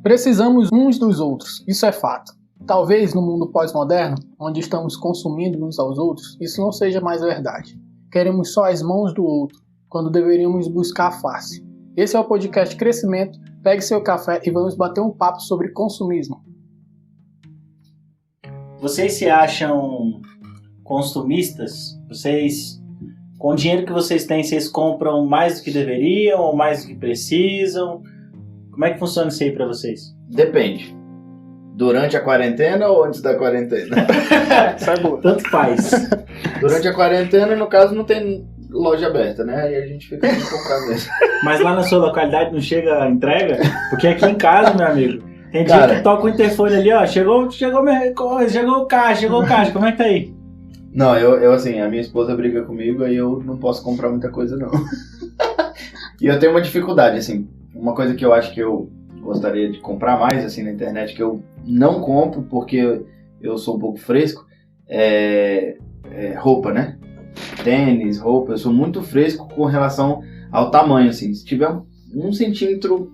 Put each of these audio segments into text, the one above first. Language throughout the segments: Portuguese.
Precisamos uns dos outros, isso é fato. Talvez no mundo pós-moderno, onde estamos consumindo uns aos outros, isso não seja mais verdade. Queremos só as mãos do outro, quando deveríamos buscar a face. Esse é o podcast Crescimento. Pegue seu café e vamos bater um papo sobre consumismo. Vocês se acham consumistas? Vocês, com o dinheiro que vocês têm, vocês compram mais do que deveriam ou mais do que precisam? Como é que funciona isso aí pra vocês? Depende. Durante a quarentena ou antes da quarentena? Isso é boa. Tanto faz. Durante a quarentena, no caso, não tem loja aberta, né? Aí a gente fica sem comprar mesmo. Mas lá na sua localidade não chega a entrega? Porque aqui em casa, meu amigo, tem dia Cara, que toca o interfone ali, ó, chegou o caixa, como é que tá aí? Não, eu assim, a minha esposa briga comigo, aí eu não posso comprar muita coisa, não. E eu tenho uma dificuldade, assim, uma coisa que eu acho que eu gostaria de comprar mais, assim, na internet, que eu não compro porque eu sou um pouco fresco, é roupa, né? Tênis, roupa, eu sou muito fresco com relação ao tamanho, assim, se tiver 1 centímetro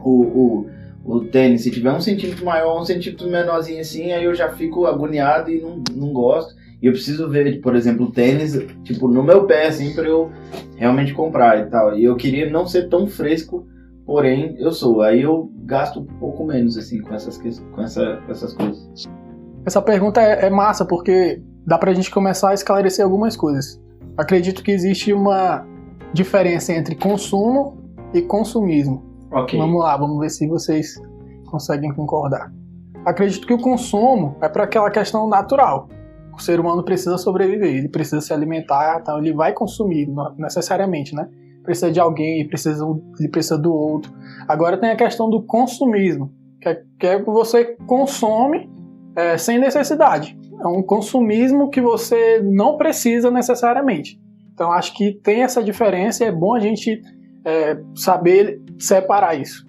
o tênis, se tiver 1 centímetro maior, 1 centímetro menorzinho assim, aí eu já fico agoniado e não gosto. E eu preciso ver, por exemplo, o tênis, tipo, no meu pé, assim, pra eu realmente comprar e tal. E eu queria não ser tão fresco, porém eu sou. Aí eu gasto um pouco menos, assim, com essas coisas. Essa pergunta é massa, porque dá pra gente começar a esclarecer algumas coisas. Acredito que existe uma diferença entre consumo e consumismo. Ok. Vamos lá, vamos ver se vocês conseguem concordar. Acredito que o consumo é para aquela questão natural. O ser humano precisa sobreviver, ele precisa se alimentar, então ele vai consumir necessariamente, né? Precisa de alguém, ele precisa do outro. Agora tem a questão do consumismo, que é que você consome sem necessidade. É um consumismo que você não precisa necessariamente. Então acho que tem essa diferença e é bom a gente saber separar isso.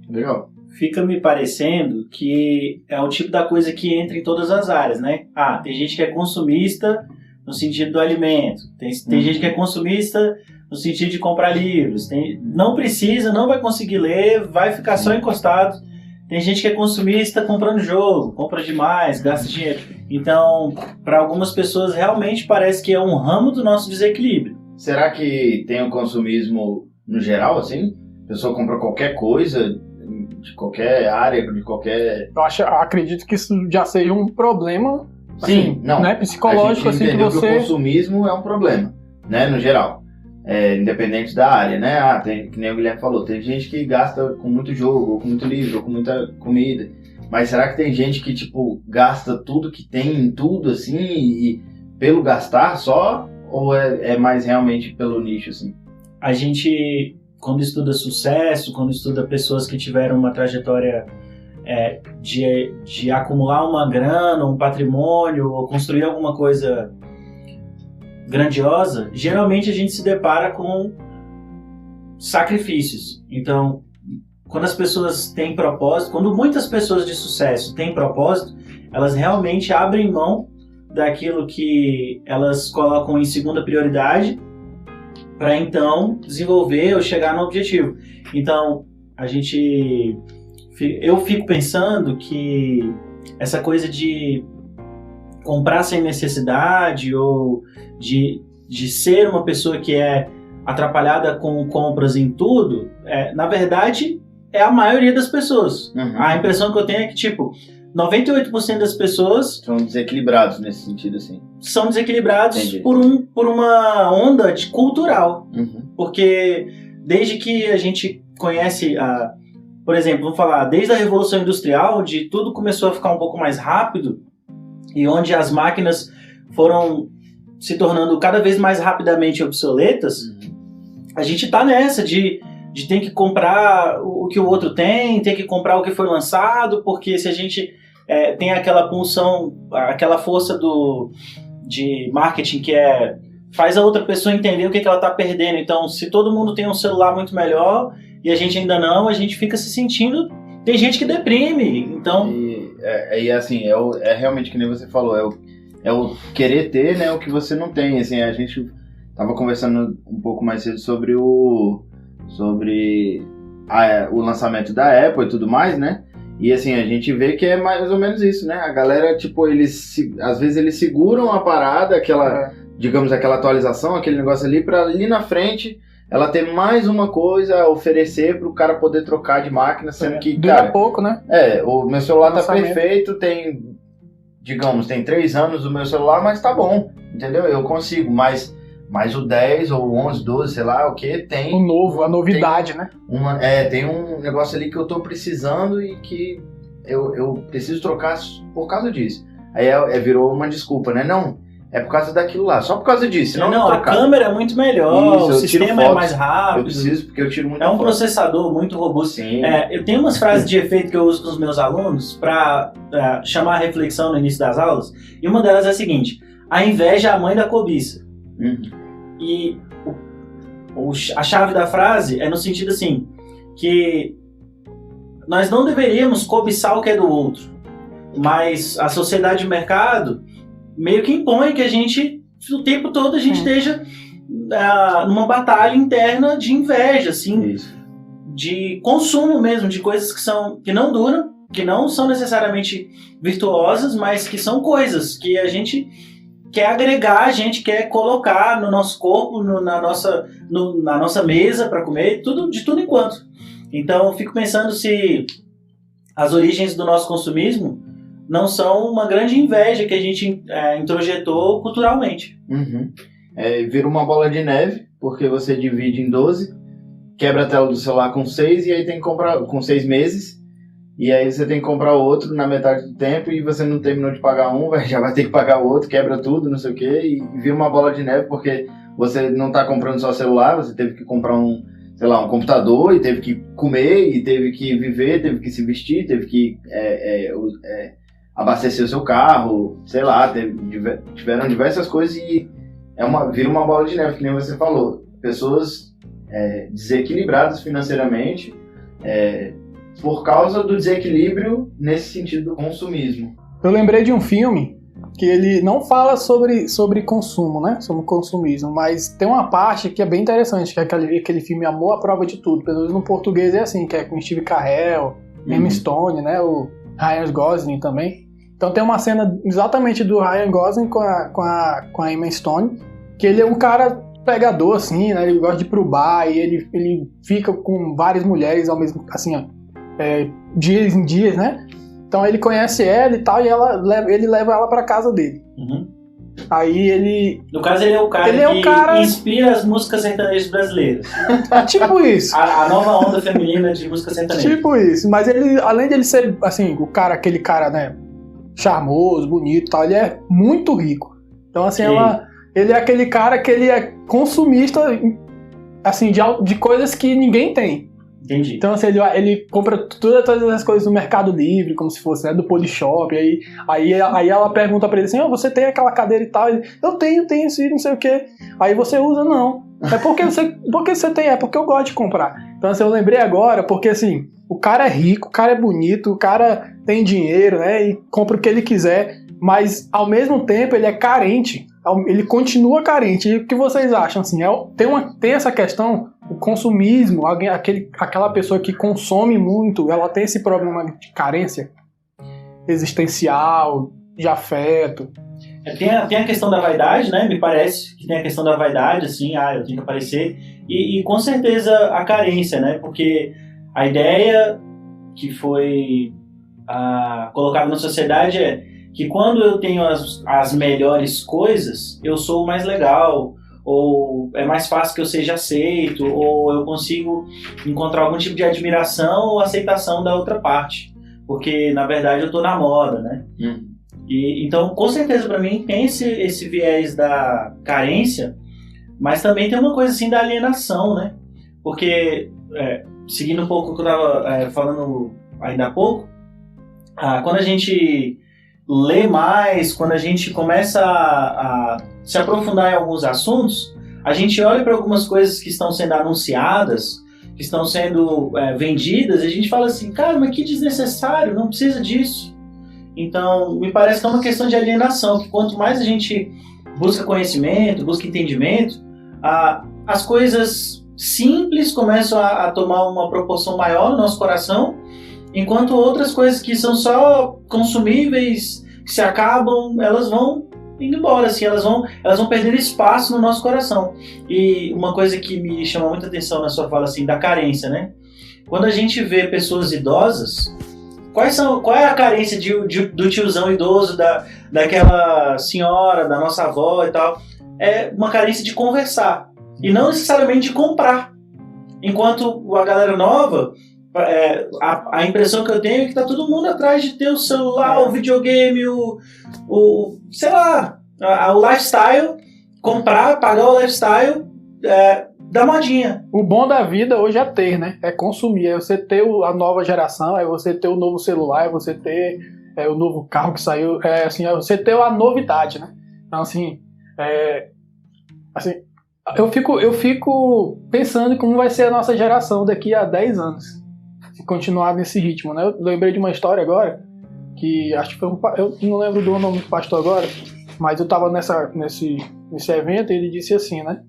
Legal. Fica me parecendo que é o tipo da coisa que entra em todas as áreas, né? Tem gente que é consumista no sentido do alimento, tem gente que é consumista no sentido de comprar livros, não precisa, não vai conseguir ler, vai ficar só encostado. Tem gente que é consumista comprando jogo, compra demais, gasta dinheiro. Então, para algumas pessoas realmente parece que é um ramo do nosso desequilíbrio. Será que tem o consumismo no geral, assim? A pessoa compra qualquer coisa, de qualquer área, de qualquer... Acredito que isso já seja um problema, Sim, assim, não. Né, psicológico, a gente assim, que entendeu você... que o consumismo é um problema, né, no geral. Independente da área, né? Que nem o Guilherme falou, tem gente que gasta com muito jogo, ou com muito livro, ou com muita comida. Mas será que tem gente que, tipo, gasta tudo que tem em tudo, assim, e pelo gastar só? Ou é mais realmente pelo nicho, assim? A gente, quando estuda sucesso, quando estuda pessoas que tiveram uma trajetória de acumular uma grana, um patrimônio, ou construir alguma coisa grandiosa, geralmente a gente se depara com sacrifícios. Então, quando as pessoas têm propósito, quando muitas pessoas de sucesso têm propósito, elas realmente abrem mão daquilo que elas colocam em segunda prioridade para então desenvolver ou chegar no objetivo. Então, eu fico pensando que essa coisa de comprar sem necessidade ou de ser uma pessoa que é atrapalhada com compras em tudo, na verdade, é a maioria das pessoas. Uhum. A impressão que eu tenho é que, tipo, 98% das pessoas são desequilibrados nesse sentido, assim. São desequilibrados Entendi. por uma onda cultural. Uhum. Porque desde que a gente conhece, por exemplo, vamos falar, desde a Revolução Industrial, onde tudo começou a ficar um pouco mais rápido e onde as máquinas foram se tornando cada vez mais rapidamente obsoletas, a gente está nessa de ter que comprar o que o outro tem que comprar o que foi lançado, porque se a gente tem aquela pulsão, aquela força de marketing que faz a outra pessoa entender o que ela está perdendo. Então, se todo mundo tem um celular muito melhor e a gente ainda não, a gente fica se sentindo... Tem gente que deprime, então... E assim, é realmente que nem você falou, é o querer ter, né, o que você não tem. Assim, a gente tava conversando um pouco mais cedo sobre o lançamento da Apple e tudo mais, né? E assim, a gente vê que é mais ou menos isso, né? A galera, tipo, às vezes eles seguram a parada, digamos, aquela atualização, aquele negócio ali, pra ali na frente ela ter mais uma coisa a oferecer pro cara poder trocar de máquina, sendo que, dura cara... pouco, né? O meu celular tá Lançamento. perfeito, tem 3 anos o meu celular, mas tá bom, entendeu? Eu consigo, mas o 10 ou 11, 12, sei lá, o que tem... O novo, a novidade, né? Tem um negócio ali que eu tô precisando e que eu preciso trocar por causa disso. Aí virou uma desculpa, né? Não, é por causa daquilo lá, só por causa disso. Não, a câmera é muito melhor, Isso, o sistema é mais rápido. Eu preciso, porque eu tiro muito É um processador muito robusto. Sim. Eu tenho umas frases de efeito que eu uso com os meus alunos para chamar a reflexão no início das aulas, e uma delas é a seguinte: a inveja é a mãe da cobiça. E a chave da frase é no sentido assim, que nós não deveríamos cobiçar o que é do outro, mas a sociedade e o mercado meio que impõe que a gente, o tempo todo, a gente esteja numa batalha interna de inveja, assim, de consumo mesmo, de coisas que não duram, que não são necessariamente virtuosas, mas que são coisas que a gente quer agregar, a gente quer colocar no nosso corpo, na nossa mesa para comer, de tudo enquanto. Então, eu fico pensando se as origens do nosso consumismo não são uma grande inveja que a gente introjetou culturalmente. Vira uma bola de neve, porque você divide em 12, quebra a tela do celular com 6, e aí tem que comprar com 6 meses, e aí você tem que comprar outro na metade do tempo, e você não terminou de pagar um, já vai ter que pagar o outro, quebra tudo, não sei o que, e vira uma bola de neve, porque você não está comprando só celular, você teve que comprar um computador, e teve que comer, e teve que viver, teve que se vestir, teve que abastecer o seu carro, sei lá, tiveram diversas coisas, e vira uma bola de neve, que nem você falou. Pessoas desequilibradas financeiramente por causa do desequilíbrio nesse sentido do consumismo. Eu lembrei de um filme que ele não fala sobre consumo, né? Sobre consumismo, mas tem uma parte que é bem interessante, que é aquele filme Amor à Prova de Tudo. Pelo menos no português é assim, que é com Steve Carell, Emma Stone, né? O Ryan Gosling também. Então tem uma cena exatamente do Ryan Gosling com a Emma Stone, que ele é um cara pegador, assim, né? Ele gosta de ir pro bar e ele fica com várias mulheres ao mesmo, assim, dias em dias, né? Então ele conhece ela e tal, e ele leva ela pra casa dele. Aí ele... No caso, ele é o cara que inspira as músicas sertanejas brasileiras. Tipo isso. A nova onda feminina de música sertaneja. Tipo isso. Mas ele, além de ele ser, assim, aquele cara, né, charmoso, bonito e tal, ele é muito rico. Então, assim, ele é aquele cara que ele é consumista, assim, de coisas que ninguém tem. Entendi. Então, assim, ele compra todas as coisas do Mercado Livre, como se fosse, né, do Polishop. Aí ela pergunta pra ele assim: você tem aquela cadeira e tal? Ele: eu tenho isso e não sei o que. Aí você usa, não. É porque você tem, é porque eu gosto de comprar. Então, assim, eu lembrei agora, porque assim, o cara é rico, o cara é bonito, o cara tem dinheiro, né, e compra o que ele quiser, mas ao mesmo tempo ele é carente. Ele continua carente. E o que vocês acham? Assim, tem essa questão, o consumismo, aquela pessoa que consome muito, ela tem esse problema de carência existencial, de afeto. Tem a questão da vaidade, né? Me parece que tem a questão da vaidade, assim, eu tenho que aparecer. E com certeza a carência, né? Porque a ideia que foi colocada na sociedade é que quando eu tenho as melhores coisas, eu sou o mais legal, ou é mais fácil que eu seja aceito, ou eu consigo encontrar algum tipo de admiração ou aceitação da outra parte, porque na verdade eu tô na moda, né? E, então, com certeza para mim tem esse viés da carência, mas também tem uma coisa assim da alienação, né? Porque, seguindo um pouco o que eu estava falando ainda há pouco, quando a gente lê mais, quando a gente começa a se aprofundar em alguns assuntos, a gente olha para algumas coisas que estão sendo anunciadas, que estão sendo vendidas, e a gente fala assim: cara, mas que desnecessário, não precisa disso. Então, me parece que é uma questão de alienação, que quanto mais a gente busca conhecimento, busca entendimento, as coisas simples começam a tomar uma proporção maior no nosso coração, enquanto outras coisas que são só consumíveis, que se acabam, elas vão indo embora, assim, elas vão perder espaço no nosso coração. E uma coisa que me chama muita atenção na sua fala, assim, da carência, né? Quando a gente vê pessoas idosas, qual é a carência do tiozão idoso, daquela senhora, da nossa avó e tal? É uma carência de conversar, e não necessariamente de comprar. Enquanto a galera nova, a impressão que eu tenho é que tá todo mundo atrás de ter o celular, o videogame, sei lá, o lifestyle, comprar, pagar o lifestyle da modinha. O bom da vida hoje é ter, né? É consumir, é você ter a nova geração, é você ter o novo celular, é você ter o novo carro que saiu, é você ter a novidade, né? Então, assim, eu fico pensando em como vai ser a nossa geração daqui a 10 anos, se continuar nesse ritmo, né? Eu lembrei de uma história agora, que acho que foi eu não lembro do nome do pastor agora, mas eu estava nesse evento e ele disse assim, né?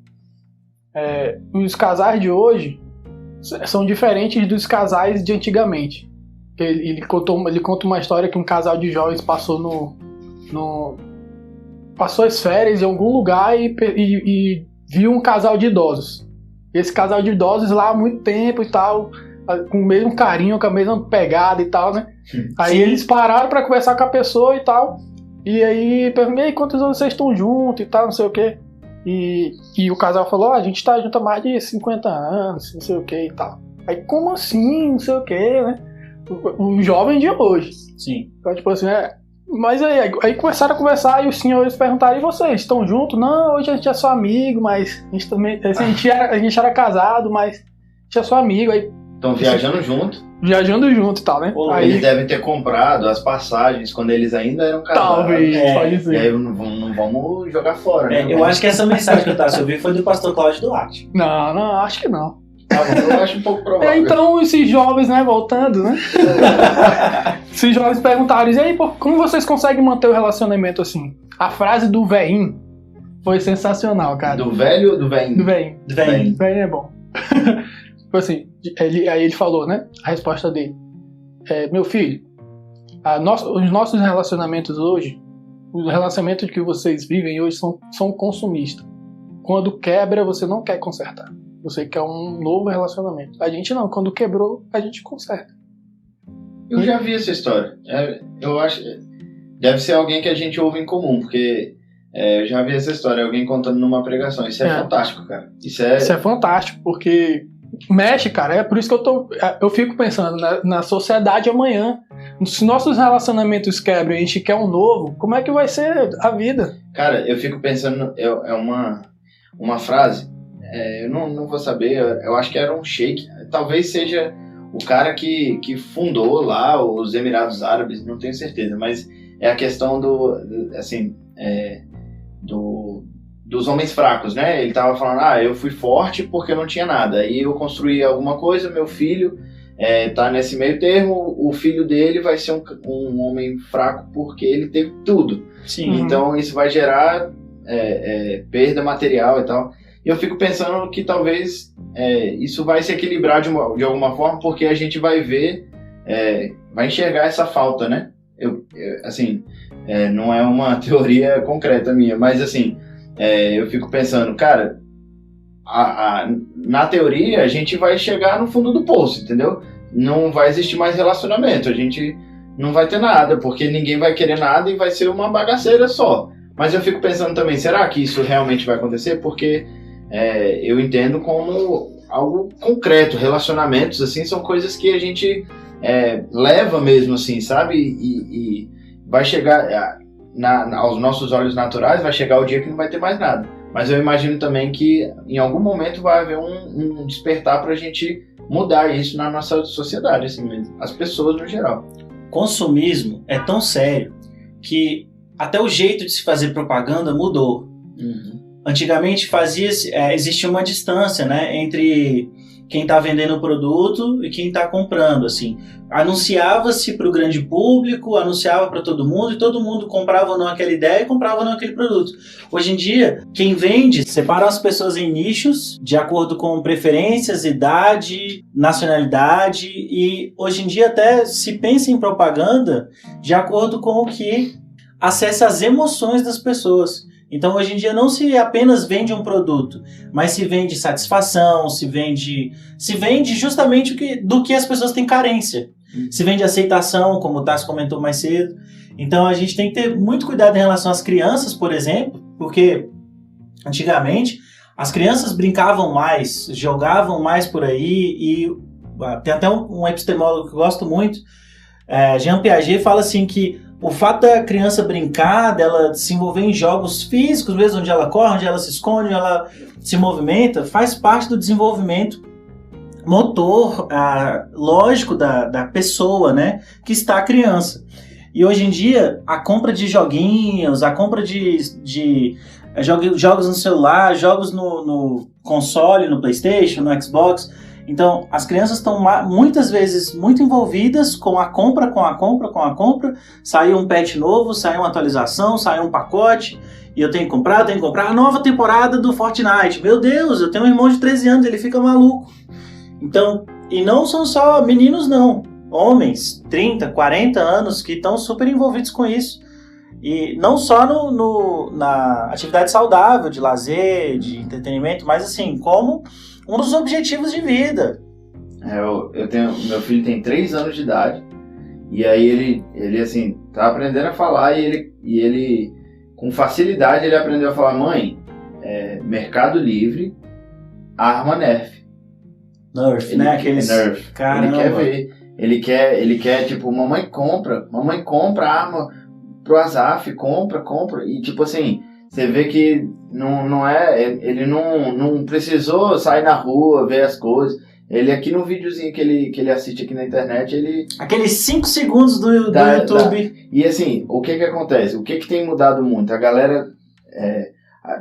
Os casais de hoje são diferentes dos casais de antigamente. Ele conta uma história que um casal de jovens passou passou as férias em algum lugar e viu um casal de idosos. Esse casal de idosos lá há muito tempo e tal, com o mesmo carinho, com a mesma pegada e tal, né? Aí eles pararam pra conversar com a pessoa e tal, e aí perguntei, quantos anos vocês estão juntos e tal, não sei o que. E o casal falou, a gente tá junto há mais de 50 anos, não sei o que e tal. Aí, como assim, não sei o que, né? Um jovem de hoje. Sim. Então, tipo assim, mas aí começaram a conversar e os senhores perguntaram, e vocês, estão juntos? Não, hoje a gente é só amigo, mas a gente também, a gente era casado, mas a gente é só amigo. Aí estão viajando junto. Viajando junto e tal, né? Aí, eles devem ter comprado as passagens quando eles ainda eram casados. Talvez, pode ser. E aí não vamos jogar fora, né? Eu acho que essa mensagem que eu tava ouvindo foi do pastor Cláudio Duarte. Não, acho que não. Eu acho um pouco provável. Então, esses jovens, né, voltando, né? Esses jovens perguntaram, e aí, como vocês conseguem manter o relacionamento assim? A frase do velhinho foi sensacional, cara. Do velho ou do velhinho? Do velhinho. Do velhinho. Do velhinho é bom. Tipo assim, aí ele falou, né? A resposta dele. Meu filho, os nossos relacionamentos hoje, os relacionamentos que vocês vivem hoje são consumistas. Quando quebra, você não quer consertar. Você quer um novo relacionamento. A gente não, quando quebrou, a gente conserta. Eu já vi essa história. Eu acho. Deve ser alguém que a gente ouve em comum, porque eu já vi essa história, alguém contando numa pregação. Isso é fantástico, cara. Isso é fantástico, porque mexe, cara. É por isso que eu fico pensando na sociedade amanhã. Se nossos relacionamentos quebram e a gente quer um novo, como é que vai ser a vida? Cara, eu fico pensando, uma frase, eu não vou saber, eu acho que era um sheik, talvez seja o cara que fundou lá os Emirados Árabes, não tenho certeza, mas é a questão dos homens fracos, né? Ele tava falando, eu fui forte porque eu não tinha nada, aí eu construí alguma coisa, meu filho tá nesse meio termo, o filho dele vai ser um homem fraco porque ele teve tudo. Sim. Então isso vai gerar perda material e tal. E eu fico pensando que talvez isso vai se equilibrar de alguma forma, porque a gente vai ver, vai enxergar essa falta, né? Não é uma teoria concreta minha, mas assim, eu fico pensando, cara, na teoria a gente vai chegar no fundo do poço, entendeu? Não vai existir mais relacionamento, a gente não vai ter nada, porque ninguém vai querer nada e vai ser uma bagaceira só. Mas eu fico pensando também, será que isso realmente vai acontecer? Porque eu entendo como algo concreto, relacionamentos, assim, são coisas que a gente leva mesmo, assim, sabe? E vai chegar, aos nossos olhos naturais, vai chegar o dia que não vai ter mais nada. Mas eu imagino também que em algum momento vai haver um despertar pra gente mudar isso na nossa sociedade, assim mesmo, as pessoas no geral. Consumismo é tão sério que até o jeito de se fazer propaganda mudou. Uhum. Antigamente existia uma distância, né, entre quem está vendendo o produto e quem está comprando, assim. Anunciava-se para o grande público, anunciava para todo mundo, e todo mundo comprava ou não aquela ideia e comprava ou não aquele produto. Hoje em dia, quem vende separa as pessoas em nichos, de acordo com preferências, idade, nacionalidade, e hoje em dia até se pensa em propaganda de acordo com o que acessa as emoções das pessoas. Então, hoje em dia, não se apenas vende um produto, mas se vende satisfação, se vende justamente do que as pessoas têm carência. Se vende aceitação, como o Tassi comentou mais cedo. Então, a gente tem que ter muito cuidado em relação às crianças, por exemplo, porque antigamente as crianças brincavam mais, jogavam mais por aí, e tem até um epistemólogo que eu gosto muito, Jean Piaget, fala assim que o fato da criança brincar, dela se envolver em jogos físicos, mesmo onde ela corre, onde ela se esconde, onde ela se movimenta, faz parte do desenvolvimento motor, lógico da pessoa, né, que está a criança. E hoje em dia, a compra de joguinhos, a compra de jogos no celular, jogos no console, no PlayStation, no Xbox. Então, as crianças estão muitas vezes muito envolvidas com a compra, saiu um patch novo, saiu uma atualização, saiu um pacote, e eu tenho que comprar a nova temporada do Fortnite. Meu Deus, eu tenho um irmão de 13 anos, ele fica maluco. Então, e não são só meninos não, homens, 30, 40 anos, que estão super envolvidos com isso. E não só na atividade saudável, de lazer, de entretenimento, mas assim, como um dos objetivos de vida. Meu filho tem 3 anos de idade, e aí ele assim, tá aprendendo a falar, e ele com facilidade, ele aprendeu a falar: mãe, Mercado Livre, arma Nerf. Nerf, né? Aqueles... Nerf. Caramba. Ele quer ver. Ele quer, tipo, mamãe compra arma pro Azaf, compra. E, tipo assim, você vê que ele não precisou sair na rua, ver as coisas. Ele aqui no videozinho que ele assiste aqui na internet, ele... Aqueles 5 segundos do YouTube. E assim, o que acontece? O que tem mudado muito? A galera...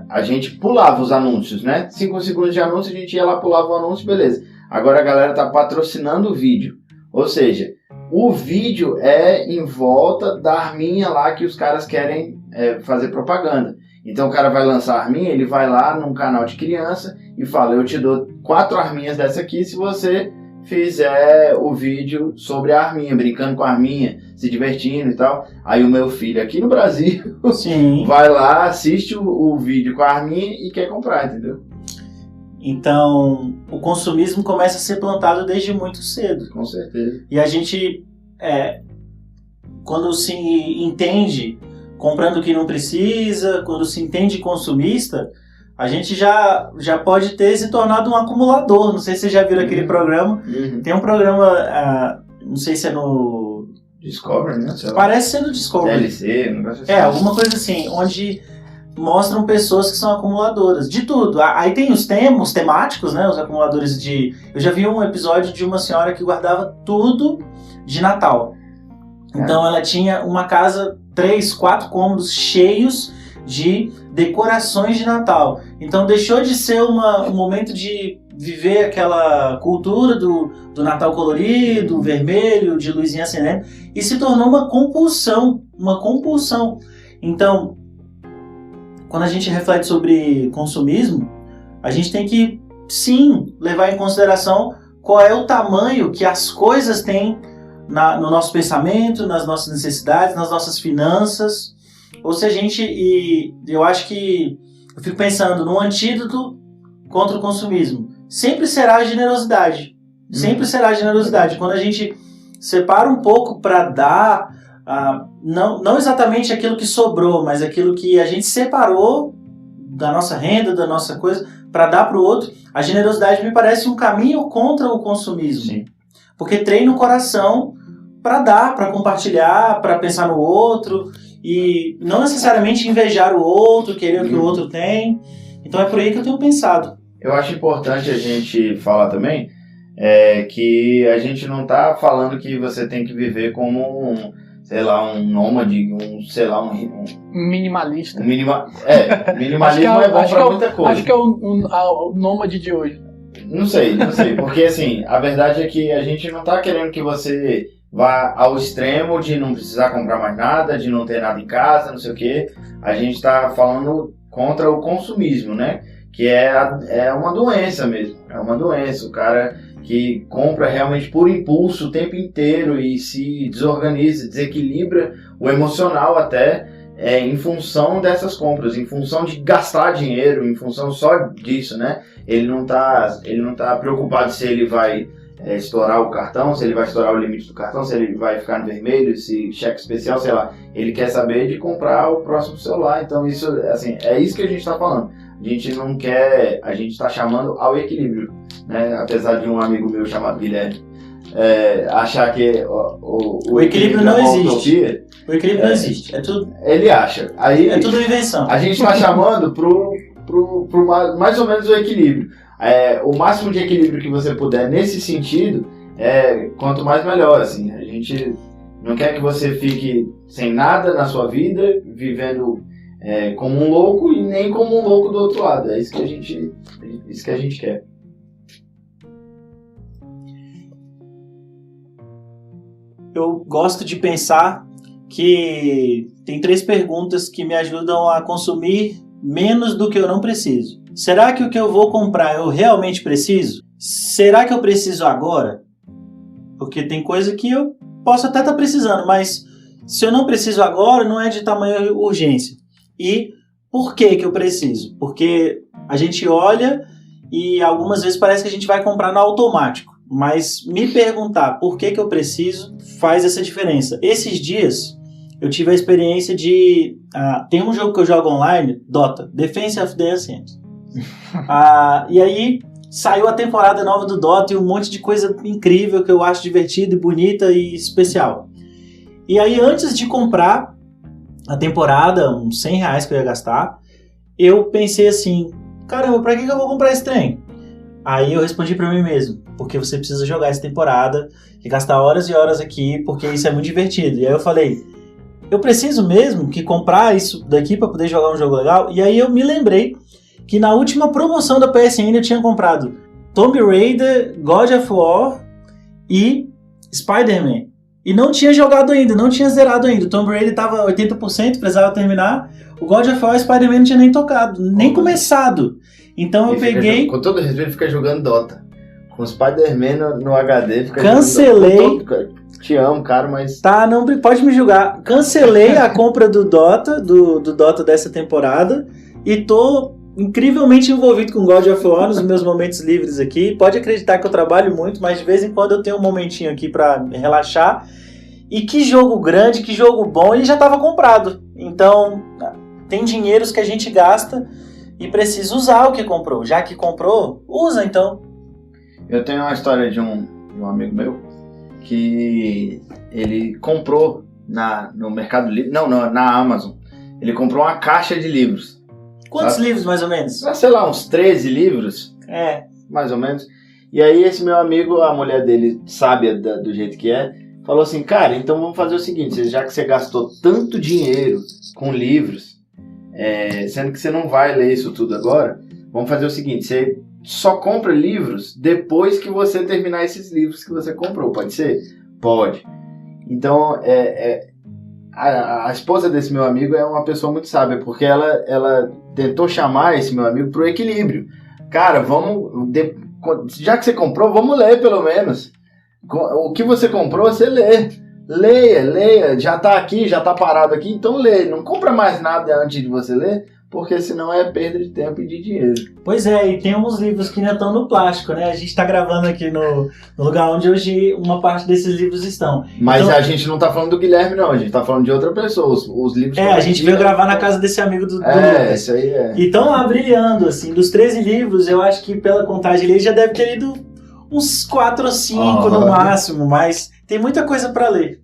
A gente pulava os anúncios, né? 5 segundos de anúncio, a gente ia lá, pulava o anúncio, beleza. Agora a galera tá patrocinando o vídeo. Ou seja, o vídeo é em volta da arminha lá que os caras querem fazer propaganda. Então o cara vai lançar a arminha, ele vai lá num canal de criança e fala: eu te dou 4 arminhas dessa aqui se você fizer o vídeo sobre a arminha, brincando com a arminha, se divertindo e tal. Aí o meu filho aqui no Brasil Sim. vai lá, assiste o vídeo com a arminha e quer comprar, entendeu? Então, o consumismo começa a ser plantado desde muito cedo. Com certeza. E a gente, quando se entende comprando o que não precisa, quando se entende consumista, a gente já pode ter se tornado um acumulador. Não sei se vocês já viram aquele programa. Uhum. Tem um programa, não sei se é no... Discovery, né? Parece ser no Discovery. DLC, um negócio assim. Alguma coisa assim, onde mostram pessoas que são acumuladoras de tudo. Aí tem os temáticos, né? Os acumuladores de... Eu já vi um episódio de uma senhora que guardava tudo de Natal. Então ela tinha uma casa, 3, 4 cômodos cheios de decorações de Natal. Então deixou de ser um momento de viver aquela cultura do Natal colorido, vermelho, de luzinha acendendo, e se tornou uma compulsão. Então, quando a gente reflete sobre consumismo, a gente tem que, sim, levar em consideração qual é o tamanho que as coisas têm no nosso pensamento, nas nossas necessidades, nas nossas finanças. Ou se a gente... E eu acho que... Eu fico pensando no antídoto contra o consumismo. Sempre será a generosidade. Sempre será a generosidade. Quando a gente separa um pouco para dar... não exatamente aquilo que sobrou, mas aquilo que a gente separou da nossa renda, da nossa coisa, para dar para o outro, a generosidade me parece um caminho contra o consumismo. Sim. Porque treina o coração para dar, para compartilhar, para pensar no outro, e não necessariamente invejar o outro, querer o que o outro tem. Então é por aí que eu tenho pensado. Eu acho importante a gente falar também que a gente não está falando que você tem que viver como um nômade, um Minimalista. Minimalismo é bom pra muita coisa. Acho que é o nômade de hoje. Não sei, porque assim, a verdade é que a gente não tá querendo que você vá ao extremo de não precisar comprar mais nada, de não ter nada em casa, não sei o quê. A gente tá falando contra o consumismo, né? Que é uma doença mesmo, é uma doença. O cara que compra realmente por impulso o tempo inteiro e se desorganiza, desequilibra o emocional até, em função dessas compras, em função de gastar dinheiro, em função só disso, né? Ele não tá preocupado se ele vai estourar o cartão, se ele vai estourar o limite do cartão, se ele vai ficar no vermelho, se cheque especial, sei lá. Ele quer saber de comprar o próximo celular. Então isso, assim, é isso que a gente está falando. A gente não quer, a gente está chamando ao equilíbrio, né? Apesar de um amigo meu chamado Guilherme achar que o equilíbrio não existe. Utopia, o equilíbrio não existe. É tudo. Ele acha. Aí, é tudo invenção. A gente está chamando pro mais ou menos o equilíbrio. O máximo de equilíbrio que você puder nesse sentido, quanto mais melhor. Assim. A gente não quer que você fique sem nada na sua vida, vivendo como um louco e nem como um louco do outro lado. É isso que a gente quer. Eu gosto de pensar que tem 3 perguntas que me ajudam a consumir menos do que eu não preciso. Será que o que eu vou comprar eu realmente preciso? Será que eu preciso agora? Porque tem coisa que eu posso até estar precisando, mas se eu não preciso agora, não é de tamanha urgência. E por que eu preciso? Porque a gente olha e algumas vezes parece que a gente vai comprar no automático. Mas me perguntar por que eu preciso faz essa diferença. Esses dias eu tive a experiência de... tem um jogo que eu jogo online, Dota, Defense of the Ancients. E aí saiu a temporada nova do Dota e um monte de coisa incrível que eu acho divertida e bonita e especial. E aí antes de comprar a temporada, uns R$100 que eu ia gastar, eu pensei assim, caramba, pra que eu vou comprar esse trem? Aí eu respondi pra mim mesmo, porque você precisa jogar essa temporada e gastar horas e horas aqui, porque isso é muito divertido. E aí eu falei, eu preciso mesmo que comprar isso daqui pra poder jogar um jogo legal? E aí eu me lembrei que na última promoção da PSN eu tinha comprado Tomb Raider, God of War e Spider-Man. E não tinha jogado ainda, não tinha zerado ainda. O Tomb Raider tava 80%, precisava terminar. O God of War e Spider-Man não tinha nem tocado, nem começado. Então eu peguei... Com todo respeito, fica jogando Dota. Com Spider-Man no HD, fica cancelei. Te amo, cara, mas... Tá, não pode me julgar. Cancelei a compra do Dota, do Dota dessa temporada. E tô incrivelmente envolvido com God of War nos meus momentos livres aqui. Pode acreditar que eu trabalho muito, mas de vez em quando eu tenho um momentinho aqui pra relaxar. E que jogo grande, que jogo bom, ele já estava comprado. Então, tem dinheiros que a gente gasta e precisa usar o que comprou. Já que comprou, usa então. Eu tenho uma história de um amigo meu que ele comprou no Mercado Livre, na Amazon. Ele comprou uma caixa de livros. Quantos livros, mais ou menos? Sei lá, uns 13 livros. Mais ou menos. E aí esse meu amigo, a mulher dele, sábia do jeito que é, falou assim, cara, então vamos fazer o seguinte, já que você gastou tanto dinheiro com livros, sendo que você não vai ler isso tudo agora, vamos fazer o seguinte, você só compra livros depois que você terminar esses livros que você comprou, pode ser? Pode. Então, a esposa desse meu amigo é uma pessoa muito sábia, porque ela tentou chamar esse meu amigo pro equilíbrio. Cara, já que você comprou, vamos ler pelo menos. O que você comprou, você lê. Leia, já tá aqui, já tá parado aqui, então lê. Não compra mais nada antes de você ler, porque senão é perda de tempo e de dinheiro. Pois é, e tem uns livros que ainda estão no plástico, né? A gente tá gravando aqui no lugar onde hoje uma parte desses livros estão. Mas então, a gente não tá falando do Guilherme, não. A gente tá falando de outra pessoa. Os livros... a gente veio gravar na casa desse amigo do Lucas. Isso aí é. E estão lá brilhando, assim. Dos 13 livros, eu acho que pela contagem ele já deve ter lido uns 4 ou 5 no máximo, mas tem muita coisa pra ler.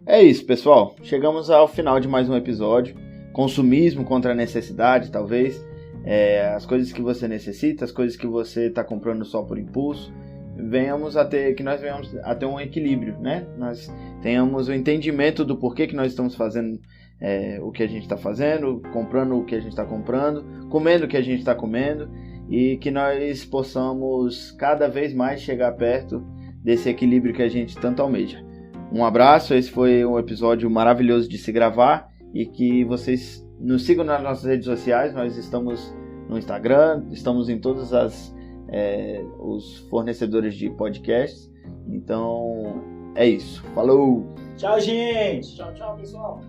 É isso, pessoal. Chegamos ao final de mais um episódio. Consumismo contra a necessidade, talvez. As coisas que você necessita, as coisas que você está comprando só por impulso. venhamos a ter um equilíbrio, né? Nós tenhamos o entendimento do porquê que nós estamos fazendo o que a gente está fazendo, comprando o que a gente está comprando, comendo o que a gente está comendo, e que nós possamos cada vez mais chegar perto desse equilíbrio que a gente tanto almeja. Um abraço, esse foi um episódio maravilhoso de se gravar, e que vocês nos sigam nas nossas redes sociais. Nós estamos no Instagram, estamos em todos os fornecedores de podcasts. Então é isso, falou! Tchau, gente! Tchau, pessoal.